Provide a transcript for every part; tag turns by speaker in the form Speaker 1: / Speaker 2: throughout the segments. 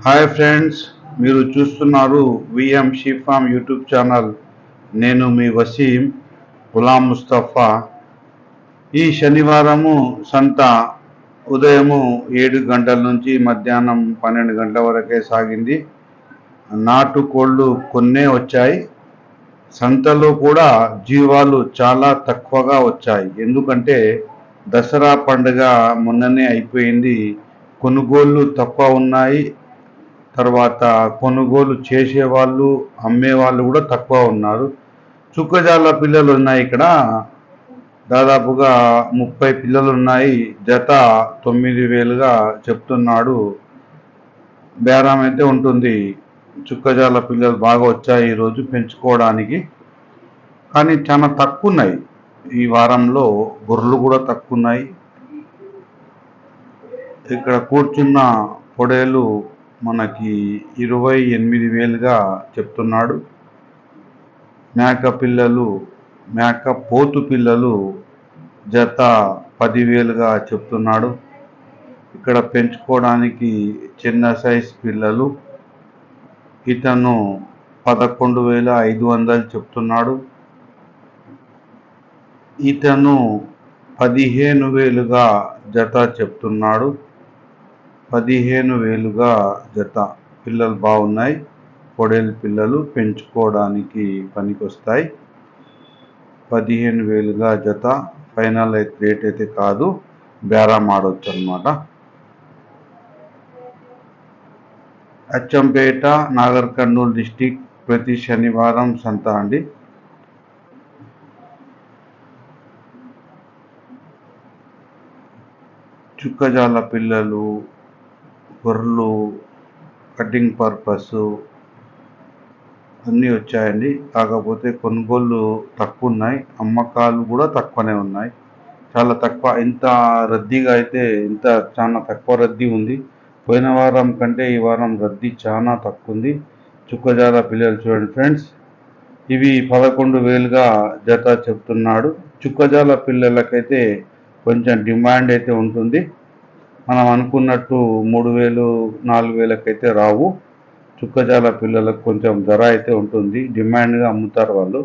Speaker 1: Hi friends, మీరు చూస్తున్నారు VM sheep farm YouTube channel. నేను మీ వసీం గులాం ముస్తఫా. ఈ శనివారము సంత ఉదయము 7 గంటల నుంచి మధ్యాహ్నం 12 గంటల వరకే సాగింది. నాటు కోళ్ళు కొన్నే వచ్చాయి. సంతలో కూడా జీవాలు చాలా తక్కువగా వచ్చాయి. ఎందుకంటే దసరా పండుగ మొన్ననే అయిపోయింది. కొనుగోళ్ళు తక్కువ ఉన్నాయి. తర్వాత కొనుగోలు చేసేవాళ్ళు అమ్మేవాళ్ళు కూడా తక్కువ ఉన్నారు. చుక్కజాల పిల్లలు ఉన్నాయి. ఇక్కడ దాదాపుగా 30 పిల్లలు ఉన్నాయి. జత 9,000గా చెప్తున్నాడు. బేరం అయితే ఉంటుంది. చుక్కజాల పిల్లలు బాగా వచ్చాయి ఈరోజు పెంచుకోవడానికి. కానీ చాలా తక్కువ ఉన్నాయి. ఈ వారంలో గొర్రెలు కూడా తక్కువ ఉన్నాయి. ఇక్కడ కూర్చున్న పొడేలు మనకి 28,000గా చెప్తున్నాడు. మేక పోతు పిల్లలు జత 10,000గా చెప్తున్నాడు. ఇక్కడ పెంచుకోవడానికి చిన్న సైజ్ పిల్లలు ఇతను 11,500 చెప్తున్నాడు. ఇతను 15,000గా జత చెప్తున్నాడు. 15,000గా జత. పిల్లలు బాగున్నాయి. పొడేలు పిల్లలు పెంచుకోవడానికి పనికొస్తాయి. 15,000గా జత. ఫైనల్ రేట్ అయితే కాదు, బేరం ఆడవచ్చు అన్నమాట. అచ్చంపేట, నాగర్ కర్నూలు డిస్టిక్ ప్రతి శనివారం సంత అండి. చుక్కజాల పిల్లలు, గొర్రెలు, కటింగ్ పర్పస్ అన్నీ వచ్చాయండి. కాకపోతే కొనుగోళ్ళు తక్కువ ఉన్నాయి. అమ్మకాలు కూడా తక్కువనే ఉన్నాయి. చాలా తక్కువ. ఇంత రద్దీగా అయితే చాలా తక్కువ రద్దీ ఉంది. పోయిన వారం కంటే ఈ వారం రద్దీ చాలా తక్కువ ఉంది. చుక్కజాల పిల్లలు చూడండి ఫ్రెండ్స్, ఇవి 11,000గా జత చెప్తున్నాడు. చుక్కజాల పిల్లలకైతే కొంచెం డిమాండ్ అయితే ఉంటుంది. మనం అనుకున్నట్టు 3,000, 4,000కైతే రావు. చుక్కజాల పిల్లలకు కొంచెం ధర అయితే ఉంటుంది. డిమాండ్గా అమ్ముతారు వాళ్ళు.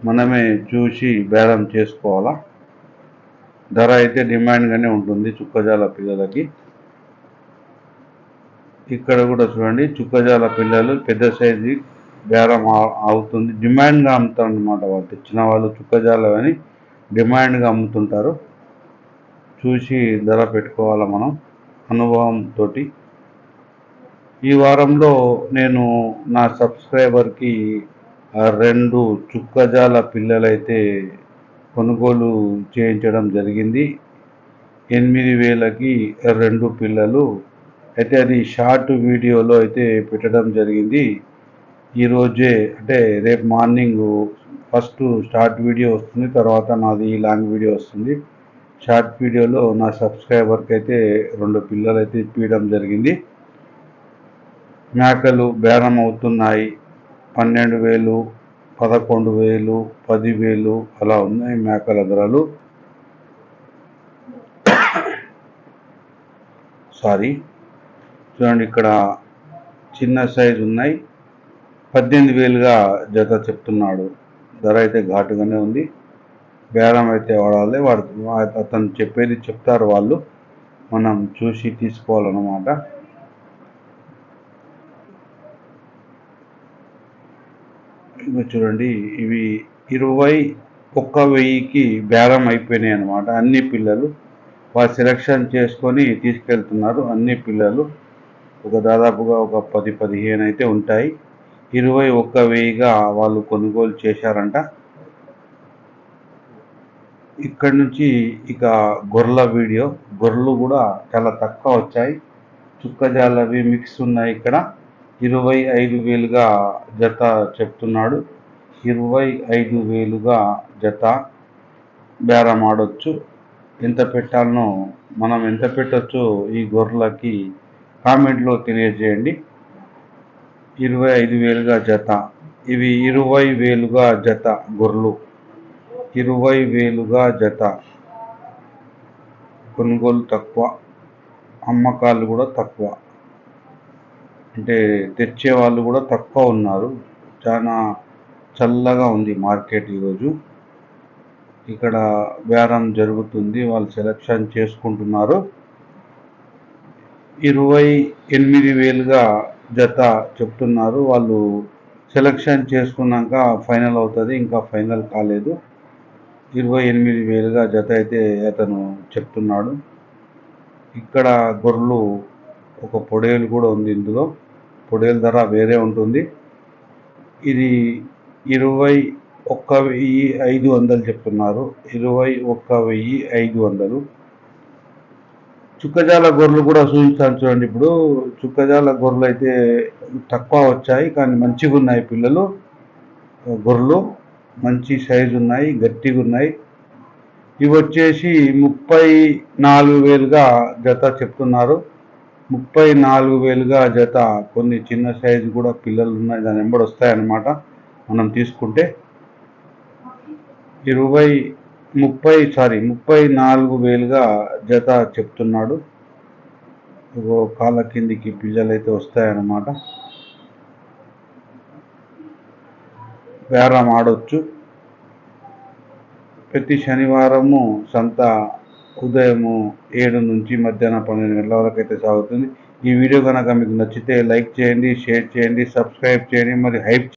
Speaker 1: మనమే చూసి బేరం చేసుకోవాలా. ధర అయితే డిమాండ్గానే ఉంటుంది చుక్కజాల పిల్లలకి. ఇక్కడ కూడా చూడండి, చుక్కజాల పిల్లలు పెద్ద సైజు బేరం అవుతుంది. డిమాండ్గా అమ్ముతారు అన్నమాట. వాళ్ళు తెచ్చిన వాళ్ళు చుక్కజాల అని డిమాండ్గా అమ్ముతుంటారు. చూసి ధర పెట్టుకోవాలి మనం అనుభవంతో. ఈ వారంలో నేను నా సబ్స్క్రైబర్కి 2 చుక్కజాల పిల్లలైతే కొనుగోలు చేయించడం జరిగింది. 8,000కి 2 పిల్లలు అయితే అది షార్ట్ వీడియోలో అయితే పెట్టడం జరిగింది. ఈరోజే అంటే రేపు మార్నింగ్ ఫస్ట్ షార్ట్ వీడియో వస్తుంది, తర్వాత నాది లాంగ్ వీడియో వస్తుంది. షార్ట్ వీడియోలో నా సబ్స్క్రైబర్కి అయితే 2 పిల్లలు అయితే ఇప్పించడం జరిగింది. మేకలు బేరం అవుతున్నాయి. 12,000, 11,000, 10,000 అలా ఉన్నాయి మేకల ధరలు. చూడండి, ఇక్కడ చిన్న సైజు ఉన్నాయి. 18,000గా జత చెప్తున్నాడు. ధర అయితే ఘాటుగానే ఉంది. బేరం అయితే వాడాలి. అతను చెప్పేది చెప్తారు వాళ్ళు, మనం చూసి తీసుకోవాలన్నమాట. ఇంకా చూడండి, ఇవి 21,000కి బేరం అయిపోయినాయి అన్నమాట. అన్ని పిల్లలు వాళ్ళు సెలెక్షన్ చేసుకొని తీసుకెళ్తున్నారు. అన్ని పిల్లలు దాదాపుగా 10-15 అయితే ఉంటాయి. 21,000గా వాళ్ళు కొనుగోలు చేశారంట. ఇక్కడ నుంచి ఇక గొర్రెల వీడియో. గొర్రెలు కూడా చాలా తక్కువ వచ్చాయి. చుక్కజాలవి మిక్స్ ఉన్నాయి. ఇక్కడ 25,000గా జత చెప్తున్నాడు. 25,000గా జత. బేరం ఆడొచ్చు. ఎంత పెట్టాలనో, మనం ఎంత పెట్టచ్చో ఈ గొర్రెలకి కామెంట్లో తెలియజేయండి. 25,000గా జత. ఇవి 20,000గా జత గొర్రెలు. 20,000గా జత. కొనుగోలు తక్కువ, అమ్మకాలు కూడా తక్కువ. అంటే తెచ్చే వాళ్ళు కూడా తక్కువ ఉన్నారు. చాలా చల్లగా ఉంది మార్కెట్ ఈరోజు. ఇక్కడ బేరం జరుగుతుంది, వాళ్ళు సెలక్షన్ చేసుకుంటున్నారు. 28,000గా జత చెప్తున్నారు. వాళ్ళు సెలక్షన్ చేసుకున్నాక ఫైనల్ అవుతుంది, ఇంకా ఫైనల్ కాలేదు. 28,000గా జత అయితే అతను చెప్తున్నాడు. ఇక్కడ గొర్రెలు ఒక పొడేలు కూడా ఉంది. ఇందులో పొడేలు ధర వేరే ఉంటుంది. ఇది 21,500 చెప్తున్నారు. 21,500. చుక్కజాల గొర్రెలు కూడా చూపిస్తాను చూడండి. ఇప్పుడు చుక్కజాల గొర్రెలు అయితే తక్కువ వచ్చాయి, కానీ మంచిగా ఉన్నాయి పిల్లలు. గొర్రెలు మంచి సైజు ఉన్నాయి, గట్టిగా ఉన్నాయి. ఇవి వచ్చేసి 34,000గా జత చెప్తున్నారు. 34,000గా జత. కొన్ని చిన్న సైజు కూడా పిల్లలు ఉన్నాయి, దాని వెంబడి వస్తాయన్నమాట మనం తీసుకుంటే. 34,000గా జత చెప్తున్నాడు. కాళ్ళ కిందికి పిల్లలు అయితే వస్తాయన్నమాట. బేరం ఆడొచ్చు. ప్రతి శనివారము సంత ఉదయము 7 నుంచి మధ్యాహ్నం 12 గంటల వరకు అయితే సాగుతుంది. ఈ వీడియో కనుక మీకు నచ్చితే లైక్ చేయండి, షేర్ చేయండి, సబ్స్క్రైబ్ చేయండి, మరి హైప్